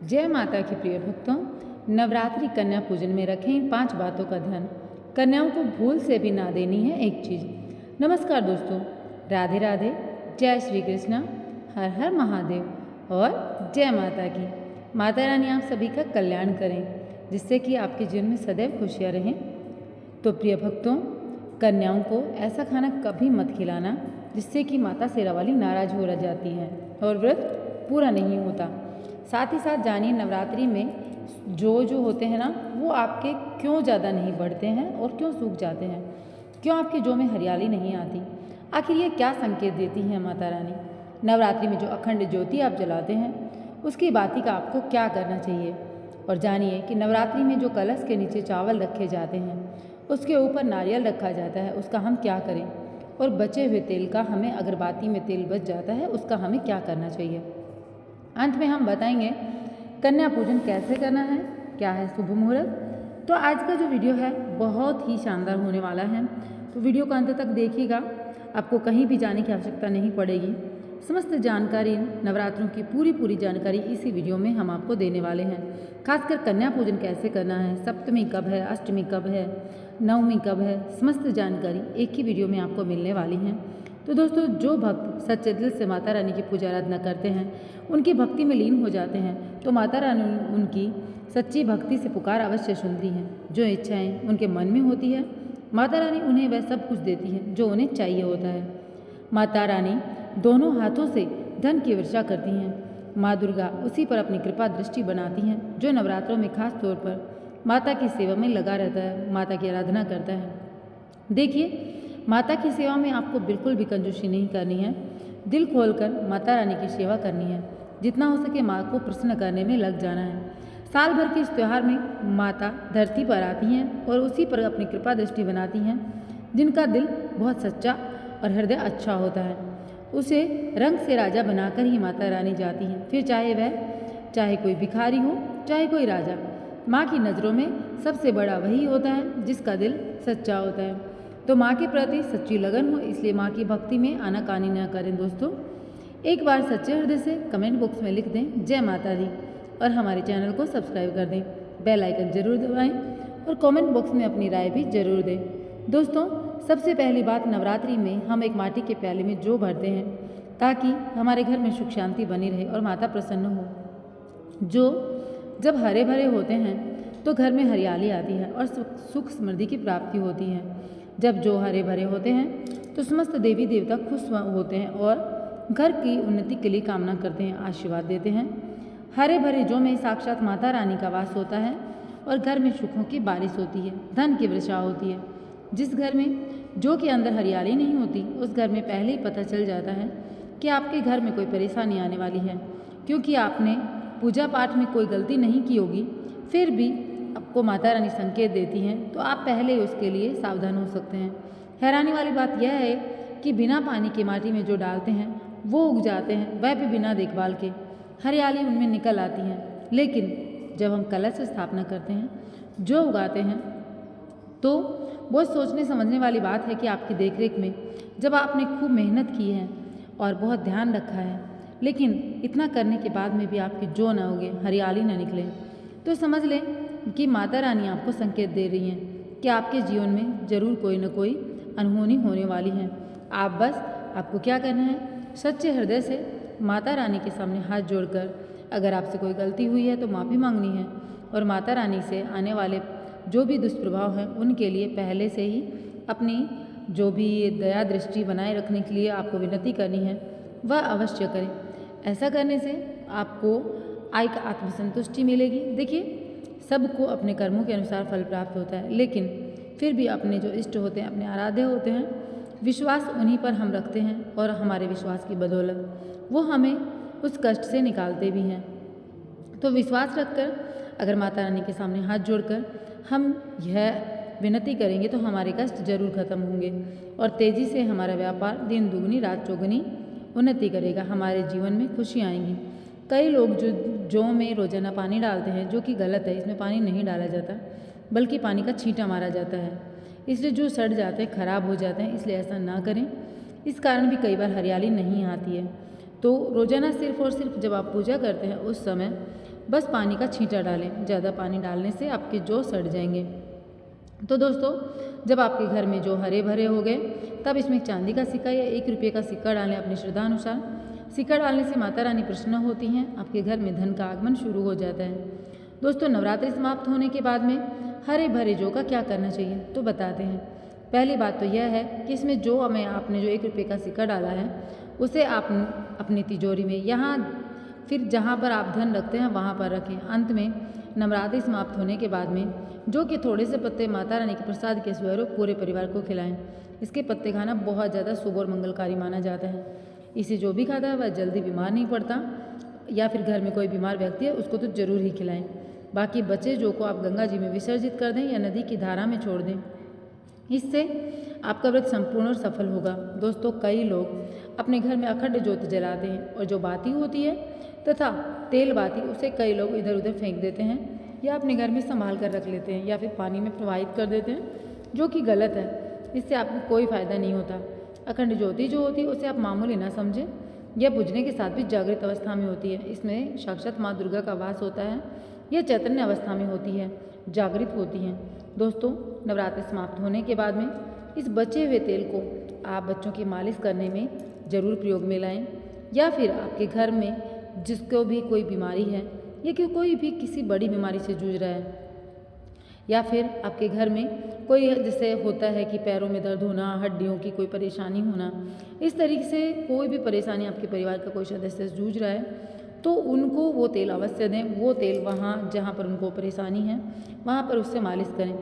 जय माता की प्रिय भक्तों, नवरात्रि कन्या पूजन में रखें इन 5 बातों का ध्यान। कन्याओं को भूल से भी ना देनी है एक चीज़। नमस्कार दोस्तों, राधे राधे, जय श्री कृष्णा, हर हर महादेव और जय माता की। माता रानी आप सभी का कल्याण करें, जिससे कि आपके जीवन में सदैव खुशियाँ रहें। तो प्रिय भक्तों, कन्याओं को ऐसा खाना कभी मत खिलाना जिससे कि माता शेरावाली नाराज हो जाती है और व्रत पूरा नहीं होता। साथ ही साथ जानिए नवरात्रि में जो होते हैं ना, वो आपके क्यों ज़्यादा नहीं बढ़ते हैं और क्यों सूख जाते हैं, क्यों आपके जो में हरियाली नहीं आती। आखिर ये क्या संकेत देती है माता रानी। नवरात्रि में जो अखंड ज्योति आप जलाते हैं, उसकी बाती का आपको क्या करना चाहिए। और जानिए कि नवरात्रि में जो कलश के नीचे चावल रखे जाते हैं, उसके ऊपर नारियल रखा जाता है, उसका हम क्या करें। और बचे हुए तेल का, हमें अगरबत्ती में तेल बच जाता है, उसका हमें क्या करना चाहिए। अंत में हम बताएंगे कन्या पूजन कैसे करना है, क्या है शुभ मुहूर्त। तो आज का जो वीडियो है बहुत ही शानदार होने वाला है, तो वीडियो को अंत तक देखिएगा। आपको कहीं भी जाने की आवश्यकता नहीं पड़ेगी। समस्त जानकारी, नवरात्रों की पूरी जानकारी इसी वीडियो में हम आपको देने वाले हैं। खासकर कन्या पूजन कैसे करना है, सप्तमी कब है, अष्टमी कब है, नवमी कब है, समस्त जानकारी एक ही वीडियो में आपको मिलने वाली है। तो दोस्तों, जो भक्त सच्चे दिल से माता रानी की पूजा आराधना करते हैं, उनकी भक्ति में लीन हो जाते हैं, तो माता रानी उनकी सच्ची भक्ति से पुकार अवश्य सुनती हैं। जो इच्छाएं उनके मन में होती है, माता रानी उन्हें वह सब कुछ देती है जो उन्हें चाहिए होता है। माता रानी दोनों हाथों से धन की वर्षा करती हैं। माँ दुर्गा उसी पर अपनी कृपा दृष्टि बनाती हैं जो नवरात्रों में खास तौर पर माता की सेवा में लगा रहता है, माता की आराधना करता है। देखिए, माता की सेवा में आपको बिल्कुल भी कंजूसी नहीं करनी है। दिल खोलकर माता रानी की सेवा करनी है। जितना हो सके माँ को प्रसन्न करने में लग जाना है। साल भर के इस त्यौहार में माता धरती पर आती हैं और उसी पर अपनी कृपा दृष्टि बनाती हैं। जिनका दिल बहुत सच्चा और हृदय अच्छा होता है, उसे रंग से राजा बनाकर ही माता रानी जाती हैं। फिर चाहे कोई भिखारी हो, चाहे कोई राजा, माँ की नज़रों में सबसे बड़ा वही होता है जिसका दिल सच्चा होता है। तो माँ के प्रति सच्ची लगन हो, इसलिए माँ की भक्ति में आनाकानी न करें। दोस्तों, एक बार सच्चे हृदय से कमेंट बॉक्स में लिख दें जय माता दी और हमारे चैनल को सब्सक्राइब कर दें। बेल आइकन जरूर दबाएं और कमेंट बॉक्स में अपनी राय भी जरूर दें। दोस्तों, सबसे पहली बात, नवरात्रि में हम एक माटी के प्याले में जौ भरते हैं ताकि हमारे घर में सुख शांति बनी रहे और माता प्रसन्न हो। जो जब हरे भरे होते हैं तो घर में हरियाली आती है और सुख समृद्धि की प्राप्ति होती है। जब जो हरे भरे होते हैं तो समस्त देवी देवता खुश होते हैं और घर की उन्नति के लिए कामना करते हैं, आशीर्वाद देते हैं। हरे भरे जो में साक्षात माता रानी का वास होता है और घर में सुखों की बारिश होती है, धन की वर्षा होती है। जिस घर में जो के अंदर हरियाली नहीं होती, उस घर में पहले ही पता चल जाता है कि आपके घर में कोई परेशानी आने वाली है, क्योंकि आपने पूजा पाठ में कोई गलती नहीं की होगी। फिर भी आपको माता रानी संकेत देती हैं, तो आप पहले उसके लिए सावधान हो सकते हैं। हैरानी वाली बात यह है कि बिना पानी की माटी में जो डालते हैं वो उग जाते हैं, वह भी बिना देखभाल के, हरियाली उनमें निकल आती है। लेकिन जब हम कलश स्थापना करते हैं, जो उगाते हैं, तो बहुत सोचने समझने वाली बात है कि आपकी देखरेख में जब आपने खूब मेहनत की है और बहुत ध्यान रखा है, लेकिन इतना करने के बाद में भी आपकी जो न उगे, हरियाली न निकले, तो समझ लें कि माता रानी आपको संकेत दे रही हैं कि आपके जीवन में जरूर कोई न कोई अनहोनी होने वाली है। आपको क्या करना है, सच्चे हृदय से माता रानी के सामने हाथ जोड़कर अगर आपसे कोई गलती हुई है तो माफ़ी मांगनी है और माता रानी से आने वाले जो भी दुष्प्रभाव हैं उनके लिए पहले से ही अपनी जो भी दया दृष्टि बनाए रखने के लिए आपको विनती करनी है, वह अवश्य करें। ऐसा करने से आपको आय का आत्मसंतुष्टि मिलेगी। देखिए, सबको अपने कर्मों के अनुसार फल प्राप्त होता है, लेकिन फिर भी अपने जो इष्ट होते हैं, अपने आराध्य होते हैं, विश्वास उन्हीं पर हम रखते हैं और हमारे विश्वास की बदौलत वो हमें उस कष्ट से निकालते भी हैं। तो विश्वास रखकर अगर माता रानी के सामने हाथ जोड़कर हम यह विनती करेंगे तो हमारे कष्ट जरूर खत्म होंगे और तेज़ी से हमारा व्यापार दिन दुगनी रात चौगुनी उन्नति करेगा। हमारे जीवन में खुशी आएंगी। कई लोग जो में रोजाना पानी डालते हैं, जो कि गलत है। इसमें पानी नहीं डाला जाता, बल्कि पानी का छींटा मारा जाता है, इसलिए जो सड़ जाते हैं, खराब हो जाते हैं। इसलिए ऐसा ना करें। इस कारण भी कई बार हरियाली नहीं आती है। तो रोज़ाना सिर्फ और सिर्फ जब आप पूजा करते हैं उस समय बस पानी का छींटा डालें। ज़्यादा पानी डालने से आपके जौ सड़ जाएंगे। तो दोस्तों, जब आपके घर में जौ हरे भरे हो गए तब इसमें चांदी का सिक्का या 1 रुपये का सिक्का डालें अपनी श्रद्धा अनुसार। सिक्का डालने से माता रानी प्रसन्न होती हैं, आपके घर में धन का आगमन शुरू हो जाता है। दोस्तों, नवरात्रि समाप्त होने के बाद में हरे भरे जौ का क्या करना चाहिए तो बताते हैं। पहली बात तो यह है कि इसमें जो में आपने जो 1 रुपये का सिक्का डाला है उसे आप अपनी तिजोरी में यहाँ फिर जहाँ पर आप धन रखते हैं वहाँ पर रखें। अंत में नवरात्रि समाप्त होने के बाद में जो कि थोड़े से पत्ते माता रानी के प्रसाद के स्वरूप पूरे परिवार को खिलाएं। इसके पत्ते खाना बहुत ज़्यादा शुभ और मंगलकारी माना जाता है। इसे जो भी खाता है वह जल्दी बीमार नहीं पड़ता, या फिर घर में कोई बीमार व्यक्ति है उसको तो ज़रूर ही खिलाएं। बाकी बचे जो को आप गंगा जी में विसर्जित कर दें या नदी की धारा में छोड़ दें। इससे आपका व्रत संपूर्ण और सफल होगा। दोस्तों, कई लोग अपने घर में अखंड ज्योति जलाते हैं और जो बाती होती है तथा तेल बाती उसे कई लोग इधर उधर फेंक देते हैं या अपने घर में संभाल कर रख लेते हैं या फिर पानी में प्रवाहित कर देते हैं, जो कि गलत है। इससे आपको कोई फ़ायदा नहीं होता। अखंड ज्योति जो होती है उसे आप मामूली ना समझें। यह बुझने के साथ भी जागृत अवस्था में होती है। इसमें साक्षात माँ दुर्गा का वास होता है। यह चैतन्य अवस्था में होती है, जागृत होती हैं। दोस्तों, नवरात्रि समाप्त होने के बाद में इस बचे हुए तेल को आप बच्चों की मालिश करने में ज़रूर प्रयोग में लाएं, या फिर आपके घर में जिसको भी कोई बीमारी है या कि कोई भी किसी बड़ी बीमारी से जूझ रहा है, या फिर आपके घर में कोई जैसे होता है कि पैरों में दर्द होना, हड्डियों की कोई परेशानी होना, इस तरीके से कोई भी परेशानी आपके परिवार का कोई सदस्य जूझ रहा है तो उनको वो तेल अवश्य दें। वो तेल वहाँ जहाँ पर उनको परेशानी है वहाँ पर उससे मालिश करें।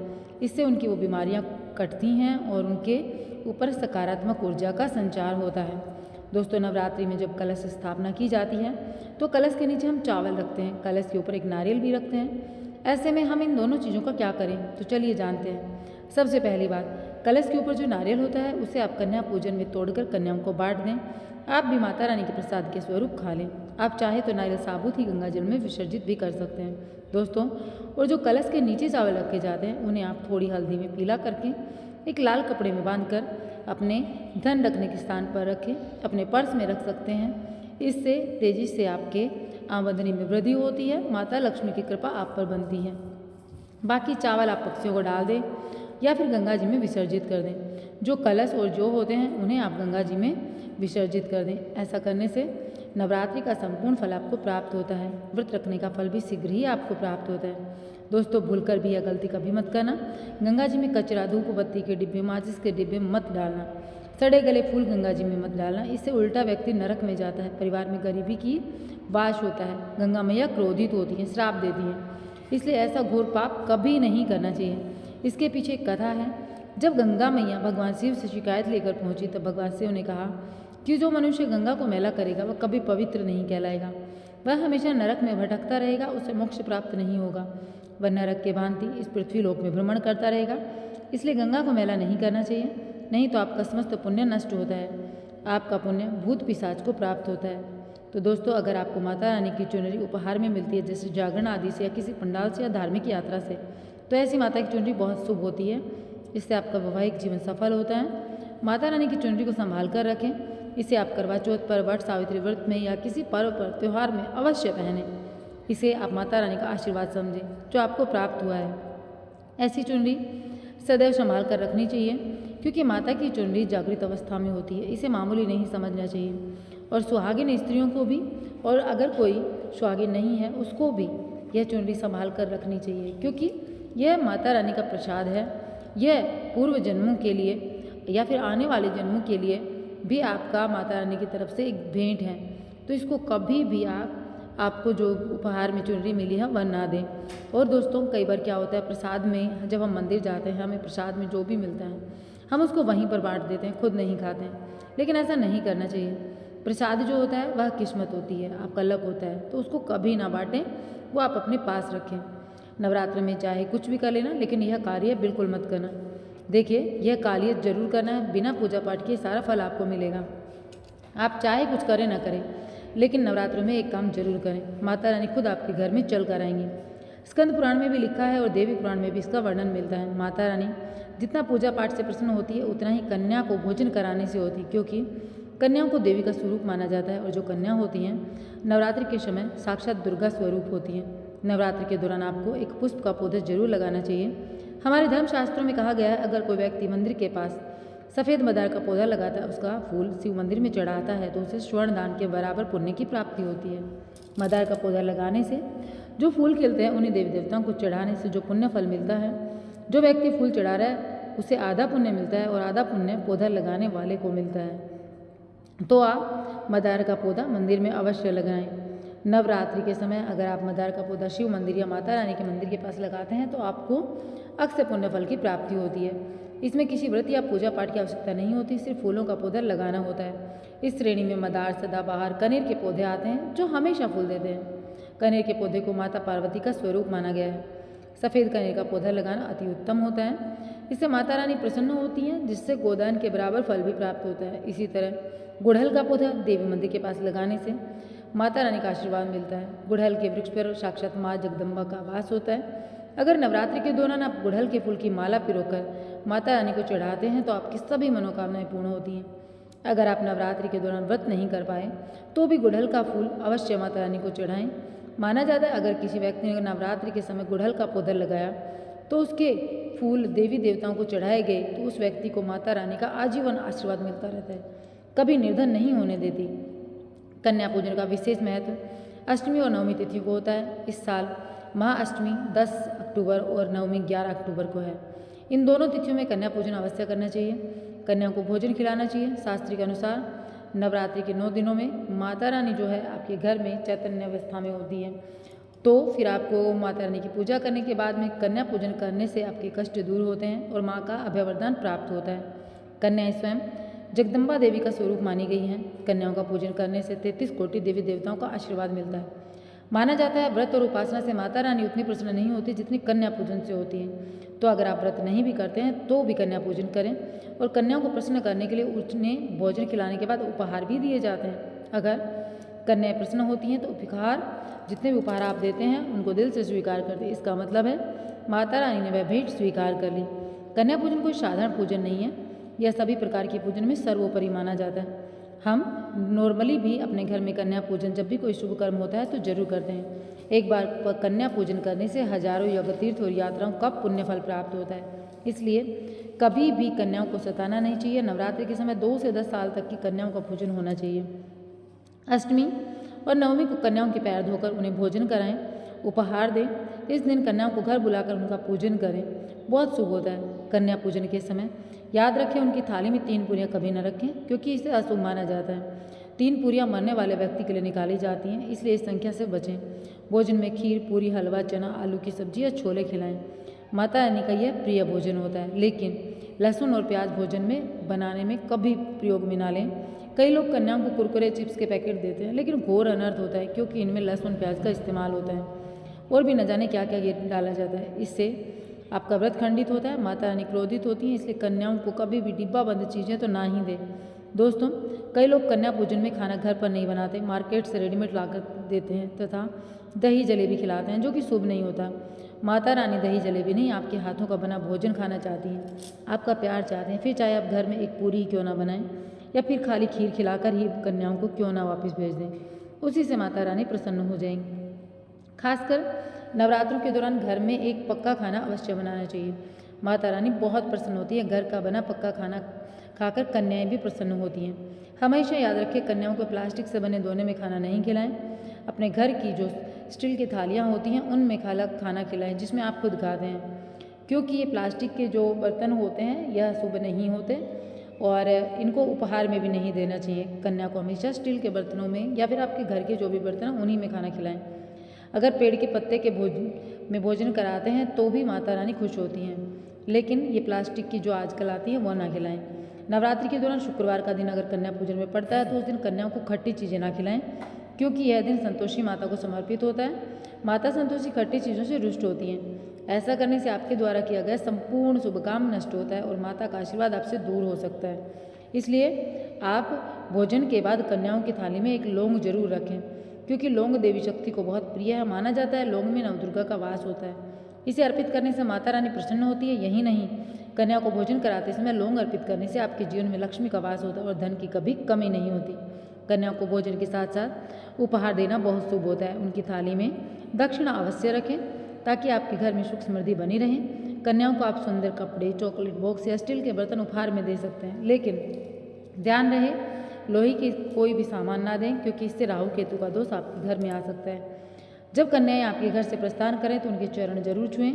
इससे उनकी वो बीमारियाँ कटती हैं और उनके ऊपर सकारात्मक ऊर्जा का संचार होता है। दोस्तों, नवरात्रि में जब कलश स्थापना की जाती है तो कलश के नीचे हम चावल रखते हैं, कलश के ऊपर एक नारियल भी रखते हैं। ऐसे में हम इन दोनों चीज़ों का क्या करें तो चलिए जानते हैं। सबसे पहली बात, कलश के ऊपर जो नारियल होता है उसे आप कन्या पूजन में तोड़कर कन्याओं को बांट दें। आप भी माता रानी के प्रसाद के स्वरूप खा लें। आप चाहे तो नारियल साबुत ही गंगा जल में विसर्जित भी कर सकते हैं। दोस्तों, और जो कलश के नीचे चावल रखे जाते हैं उन्हें आप थोड़ी हल्दी में पीला करके एक लाल कपड़े में बांधकर अपने धन रखने के स्थान पर रखें, अपने पर्स में रख सकते हैं। इससे तेजी से आपके आमदनी में वृद्धि होती है, माता लक्ष्मी की कृपा आप पर बनती है। बाकी चावल आप पक्षियों को डाल दें या फिर गंगा जी में विसर्जित कर दें। जो कलश और जो होते हैं उन्हें आप गंगा जी में विसर्जित कर दें। ऐसा करने से नवरात्रि का संपूर्ण फल आपको प्राप्त होता है। व्रत रखने का फल भी शीघ्र ही आपको प्राप्त होता है। दोस्तों, भूलकर भी यह गलती कभी मत करना। गंगा जी में कचरा, धूप बत्ती के डिब्बे, माचिस के डिब्बे मत डालना। सड़े गले फूल गंगा जी में मत डालना। इससे उल्टा व्यक्ति नरक में जाता है, परिवार में गरीबी की वास होता है। गंगा मैया क्रोधित होती हैं, श्राप देती हैं। इसलिए ऐसा घोर पाप कभी नहीं करना चाहिए। इसके पीछे एक कथा है। जब गंगा मैया भगवान शिव से शिकायत लेकर पहुंची तब भगवान शिव ने कहा कि जो मनुष्य गंगा को मैला करेगा वह कभी पवित्र नहीं कहलाएगा, वह हमेशा नरक में भटकता रहेगा, उसे मोक्ष प्राप्त नहीं होगा। वह नरक के भांति इस पृथ्वी लोक में भ्रमण करता रहेगा। इसलिए गंगा को मैला नहीं करना चाहिए, नहीं तो आपका समस्त पुण्य नष्ट होता है। आपका पुण्य भूत पिशाच को प्राप्त होता है। तो दोस्तों, अगर आपको माता रानी की चुनरी उपहार में मिलती है, जैसे जागरण आदि से या किसी पंडाल से या धार्मिक यात्रा से, तो ऐसी माता की चुनरी बहुत शुभ होती है। इससे आपका वैवाहिक जीवन सफल होता है। माता रानी की चुनरी को संभाल कर रखें। इसे आप करवा चौथ पर, वट सावित्री व्रत में या किसी पर्व पर, त्यौहार में अवश्य पहनें। इसे आप माता रानी का आशीर्वाद समझें जो आपको प्राप्त हुआ है। ऐसी चुनरी सदैव संभाल कर रखनी चाहिए, क्योंकि माता की चुनरी जागृत अवस्था में होती है। इसे मामूली नहीं समझना चाहिए। और सुहागिन स्त्रियों को भी, और अगर कोई सुहागिन नहीं है उसको भी यह चुनरी संभाल कर रखनी चाहिए, क्योंकि यह माता रानी का प्रसाद है। यह पूर्व जन्मों के लिए या फिर आने वाले जन्मों के लिए भी आपका माता रानी की तरफ से एक भेंट है। तो इसको कभी भी आपको जो उपहार में चुनरी मिली है वह ना दें। और दोस्तों, कई बार क्या होता है, प्रसाद में जब हम मंदिर जाते हैं हमें प्रसाद में जो भी मिलता है हम उसको वहीं पर बांट देते हैं, खुद नहीं खाते हैं। लेकिन ऐसा नहीं करना चाहिए। प्रसाद जो होता है वह किस्मत होती है, आपका लक होता है, तो उसको कभी ना बांटें, वो आप अपने पास रखें। नवरात्र में चाहे कुछ भी कर लेना, लेकिन यह कार्य बिल्कुल मत करना। देखिए, यह कार्य जरूर करना है, बिना पूजा पाठ के सारा फल आपको मिलेगा। आप चाहे कुछ करें ना करें, लेकिन नवरात्रों में एक काम जरूर करें, माता रानी खुद आपके घर में चल कर आएंगी। स्कंद पुराण में भी लिखा है और देवी पुराण में भी इसका वर्णन मिलता है। माता रानी जितना पूजा पाठ से प्रसन्न होती है उतना ही कन्या को भोजन कराने से होती है, क्योंकि कन्याओं को देवी का स्वरूप माना जाता है और जो कन्या होती हैं नवरात्रि के समय साक्षात दुर्गा स्वरूप होती हैं। नवरात्रि के दौरान आपको एक पुष्प का पौधा जरूर लगाना चाहिए। हमारे धर्मशास्त्रों में कहा गया है अगर कोई व्यक्ति मंदिर के पास सफ़ेद मदार का पौधा लगाता है, उसका फूल शिव मंदिर में चढ़ाता है तो उसे स्वर्ण दान के बराबर पुण्य की प्राप्ति होती है। मदार का पौधा लगाने से जो फूल खिलते हैं उन्हें देवी देवताओं को चढ़ाने से जो पुण्य फल मिलता है, जो व्यक्ति फूल चढ़ा रहा है उसे आधा पुण्य मिलता है और आधा पुण्य पौधा लगाने वाले को मिलता है। तो आप मदार का पौधा मंदिर में अवश्य लगाएं। नवरात्रि के समय अगर आप मदार का पौधा शिव मंदिर या माता रानी के मंदिर के पास लगाते हैं तो आपको अक्षय पुण्य फल की प्राप्ति होती है। इसमें किसी व्रत या पूजा पाठ की आवश्यकता नहीं होती, सिर्फ फूलों का पौधा लगाना होता है। इस श्रेणी में मदार, सदाबहार, कनेर के पौधे आते हैं जो हमेशा फूल देते हैं। कनेर के पौधे को माता पार्वती का स्वरूप माना गया है। सफ़ेद कनेर का पौधा लगाना अति उत्तम होता है, इससे माता रानी प्रसन्न होती हैं जिससे गोदान के बराबर फल भी प्राप्त होता है। इसी तरह गुड़हल का पौधा देवी मंदिर के पास लगाने से माता रानी का आशीर्वाद मिलता है। गुड़हल के वृक्ष पर साक्षात माँ जगदम्बा का वास होता है। अगर नवरात्रि के दौरान आप गुड़हल के फूल की माला पिरोकर माता रानी को चढ़ाते हैं तो आपकी सभी मनोकामनाएं पूर्ण होती हैं। अगर आप नवरात्रि के दौरान व्रत नहीं कर पाए तो भी गुड़हल का फूल अवश्य माता रानी को चढ़ाएं। माना जाता है अगर किसी व्यक्ति ने नवरात्रि के समय गुड़हल का पौधा लगाया तो उसके फूल देवी देवताओं को चढ़ाए गए तो उस व्यक्ति को माता रानी का आजीवन आशीर्वाद मिलता रहता है, कभी निर्धन नहीं होने देती। कन्या पूजन का विशेष महत्व अष्टमी और नवमी तिथि को होता है। इस साल महाअष्टमी 10 अक्टूबर और नवमी 11 अक्टूबर को है। इन दोनों तिथियों में कन्या पूजन अवश्य करना चाहिए। कन्याओं को भोजन खिलाना चाहिए। शास्त्र के अनुसार नवरात्रि के 9 दिनों में माता रानी जो है आपके घर में चैतन्य अवस्था में होती है, तो फिर आपको माता रानी की पूजा करने के बाद में कन्या पूजन करने से आपके कष्ट दूर होते हैं और माँ का अभय वरदान प्राप्त होता है। कन्याएं स्वयं जगदम्बा देवी का स्वरूप मानी गई हैं। कन्याओं का पूजन करने से 33 कोटि देवी देवताओं का आशीर्वाद मिलता है। माना जाता है व्रत और उपासना से माता रानी उतनी प्रसन्न नहीं होती जितनी कन्या पूजन से होती है। तो अगर आप व्रत नहीं भी करते हैं तो भी कन्या पूजन करें और कन्याओं को प्रसन्न करने के लिए उन्हें भोजन खिलाने के बाद उपहार भी दिए जाते हैं। अगर कन्याएं प्रसन्न होती हैं तो उपहार जितने भी उपहार आप देते हैं उनको दिल से स्वीकार करते हैं। इसका मतलब है माता रानी ने वह भेंट स्वीकार कर ली। कन्या पूजन कोई साधारण पूजन नहीं है, यह सभी प्रकार के पूजन में सर्वोपरि माना जाता है। हम नॉर्मली भी अपने घर में कन्या पूजन जब भी कोई शुभ कर्म होता है तो जरूर करते हैं। एक बार कन्या पूजन करने से हजारों योग तीर्थ और यात्राओं का पुण्य फल प्राप्त होता है। इसलिए कभी भी कन्याओं को सताना नहीं चाहिए। नवरात्रि के समय 2 से 10 साल तक की कन्याओं का पूजन होना चाहिए। अष्टमी और नवमी को कन्याओं के पैर धोकर उन्हें भोजन कराएं, उपहार दें। इस दिन कन्याओं को घर बुलाकर उनका पूजन करें, बहुत शुभ होता है। कन्या पूजन के समय याद रखें उनकी थाली में 3 पूरियाँ कभी न रखें क्योंकि इसे अशुभ माना जाता है। 3 पूरियाँ मरने वाले व्यक्ति के लिए निकाली जाती हैं, इसलिए इस संख्या से बचें। भोजन में खीर, पूरी, हलवा, चना, आलू की सब्जी या छोले खिलाएं। माता रानी का यह प्रिय भोजन होता है, लेकिन लहसुन और प्याज भोजन में बनाने में कभी प्रयोग में ना लें। कई लोग कन्याओं को कुरकुरे, चिप्स के पैकेट देते हैं, लेकिन घोर अनर्थ होता है क्योंकि इनमें लहसुन प्याज का इस्तेमाल होता है और भी न जाने क्या क्या ये डाला जाता है। इससे आपका व्रत खंडित होता है, माता रानी क्रोधित होती हैं। इसलिए कन्याओं को कभी भी डिब्बा बंद चीज़ें तो ना ही दें। दोस्तों, कई लोग कन्या पूजन में खाना घर पर नहीं बनाते, मार्केट से रेडीमेड लाकर देते हैं तथा दही जलेबी खिलाते हैं, जो कि शुभ नहीं होता। माता रानी दही जलेबी नहीं, आपके हाथों का बना भोजन खाना चाहती हैं, आपका प्यार चाहते हैं। फिर चाहे आप घर में एक पूरी ही क्यों ना बनाएं या फिर खाली खीर खिलाकर ही कन्याओं को क्यों ना वापस भेज दें, उसी से माता रानी प्रसन्न हो जाएंगी। खासकर नवरात्रों के दौरान घर में एक पक्का खाना अवश्य बनाना चाहिए। माता रानी बहुत प्रसन्न होती है। घर का बना पक्का खाना खाकर कन्याएं भी प्रसन्न होती हैं। हमेशा याद रखें कन्याओं को प्लास्टिक से बने दोने में खाना नहीं खिलाएं। अपने घर की जो स्टील की थालियाँ होती हैं उनमें खाना खिलाएं जिसमें आप खुद खाते हैं, क्योंकि ये प्लास्टिक के जो बर्तन होते हैं यह शुभ नहीं होते और इनको उपहार में भी नहीं देना चाहिए। कन्या को हमेशा स्टील के बर्तनों में या फिर आपके घर के जो भी बर्तन हैं उन्हीं में खाना खिलाएं। अगर पेड़ के पत्ते के भोजन कराते हैं तो भी माता रानी खुश होती हैं, लेकिन ये प्लास्टिक की जो आजकल आती है वह ना खिलाएं। नवरात्रि के दौरान शुक्रवार का दिन अगर कन्या पूजन में पड़ता है तो उस दिन कन्याओं को खट्टी चीज़ें ना खिलाएं, क्योंकि यह दिन संतोषी माता को समर्पित होता है। माता संतोषी खट्टी चीज़ों से रुष्ट होती हैं। ऐसा करने से आपके द्वारा किया गया संपूर्ण शुभ काम नष्ट होता है और माता का आशीर्वाद आपसे दूर हो सकता है। इसलिए आप भोजन के बाद कन्याओं की थाली में एक लौंग जरूर रखें, क्योंकि लौंग देवी शक्ति को बहुत प्रिय है। माना जाता है लौंग में नवदुर्गा का वास होता है। इसे अर्पित करने से माता रानी प्रसन्न होती है। यही नहीं, कन्या को भोजन कराते समय लौंग अर्पित करने से आपके जीवन में लक्ष्मी का वास होता है और धन की कभी कमी नहीं होती। कन्या को भोजन के साथ साथ उपहार देना बहुत शुभ होता है। उनकी थाली में दक्षिणा अवश्य रखें ताकि आपके घर में सुख समृद्धि बनी रहे। कन्याओं को आप सुंदर कपड़े, चॉकलेट बॉक्स या स्टील के बर्तन उपहार में दे सकते हैं, लेकिन ध्यान रहे लोहे की कोई भी सामान ना दें, क्योंकि इससे राहु केतु का दोष आपके घर में आ सकता है। जब कन्याएं आपके घर से प्रस्थान करें तो उनके चरण जरूर छुएं।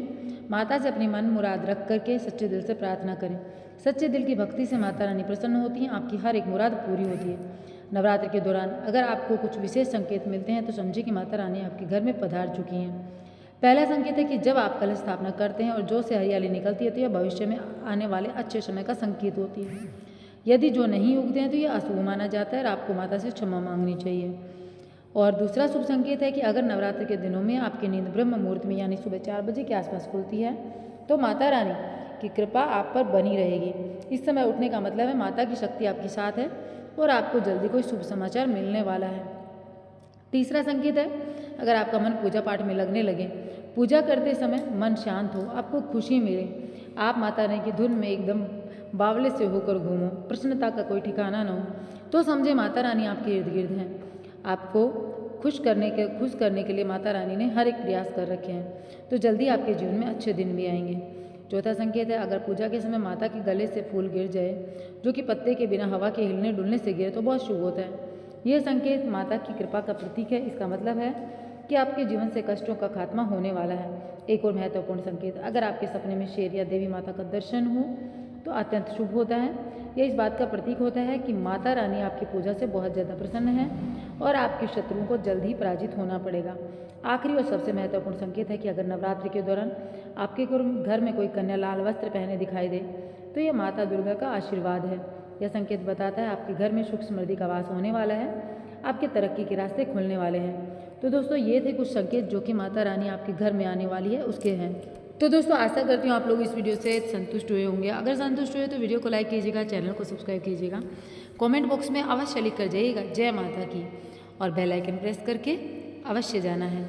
माता से अपनी मन मुराद रख करके सच्चे दिल से प्रार्थना करें। सच्चे दिल की भक्ति से माता रानी प्रसन्न होती हैं, आपकी हर एक मुराद पूरी होती है। नवरात्र के दौरान अगर आपको कुछ विशेष संकेत मिलते हैं तो समझिए कि माता रानी आपके घर में पधार चुकी हैं। पहला संकेत है कि जब आप कलश स्थापना करते हैं और जो से हरियाली निकलती है तो यह भविष्य में आने वाले अच्छे समय का संकेत होती है। यदि जो नहीं उगते हैं तो यह अशुभ माना जाता है और आपको माता से क्षमा मांगनी चाहिए। और दूसरा शुभ संकेत है कि अगर नवरात्र के दिनों में आपकी नींद ब्रह्म मुहूर्त में यानी सुबह 4 बजे के आसपास खुलती है तो माता रानी की कृपा आप पर बनी रहेगी। इस समय उठने का मतलब है माता की शक्ति आपके साथ है और आपको जल्दी कोई शुभ समाचार मिलने वाला है। तीसरा संकेत है अगर आपका मन पूजा पाठ में लगने लगे, पूजा करते समय मन शांत हो, आपको खुशी मिले, आप माता रानी की धुन में एकदम बावले से होकर घूमो, प्रसन्नता का कोई ठिकाना न हो, तो समझे माता रानी आपके इर्द गिर्द हैं। आपको खुश करने के लिए माता रानी ने हर एक प्रयास कर रखे हैं, तो जल्दी आपके जीवन में अच्छे दिन भी आएंगे। चौथा संकेत है अगर पूजा के समय माता के गले से फूल गिर जाए, जो कि पत्ते के बिना हवा के हिलने डुलने से गिरे, तो बहुत शुभ होता है। यह संकेत माता की कृपा का प्रतीक है। इसका मतलब है कि आपके जीवन से कष्टों का खात्मा होने वाला है। एक और महत्वपूर्ण संकेत, अगर आपके सपने में शेर या देवी माता का दर्शन हो तो अत्यंत शुभ होता है। यह इस बात का प्रतीक होता है कि माता रानी आपकी पूजा से बहुत ज़्यादा प्रसन्न है और आपके शत्रुओं को जल्द ही पराजित होना पड़ेगा। आखिरी और सबसे महत्वपूर्ण संकेत है कि अगर नवरात्रि के दौरान आपके घर में कोई कन्या लाल वस्त्र पहने दिखाई दे तो यह माता दुर्गा का आशीर्वाद है। यह संकेत बताता है आपके घर में सुख समृद्धि का वास होने वाला है, आपके तरक्की के रास्ते खुलने वाले हैं। तो दोस्तों ये थे कुछ संकेत जो कि माता रानी आपके घर में आने वाली है उसके हैं। तो दोस्तों आशा करती हूँ आप लोग इस वीडियो से संतुष्ट हुए होंगे। अगर संतुष्ट हुए तो वीडियो को लाइक कीजिएगा, चैनल को सब्सक्राइब कीजिएगा, कमेंट बॉक्स में अवश्य लिख कर जाइएगा जय माता की और बेल आइकन प्रेस करके अवश्य जाना है।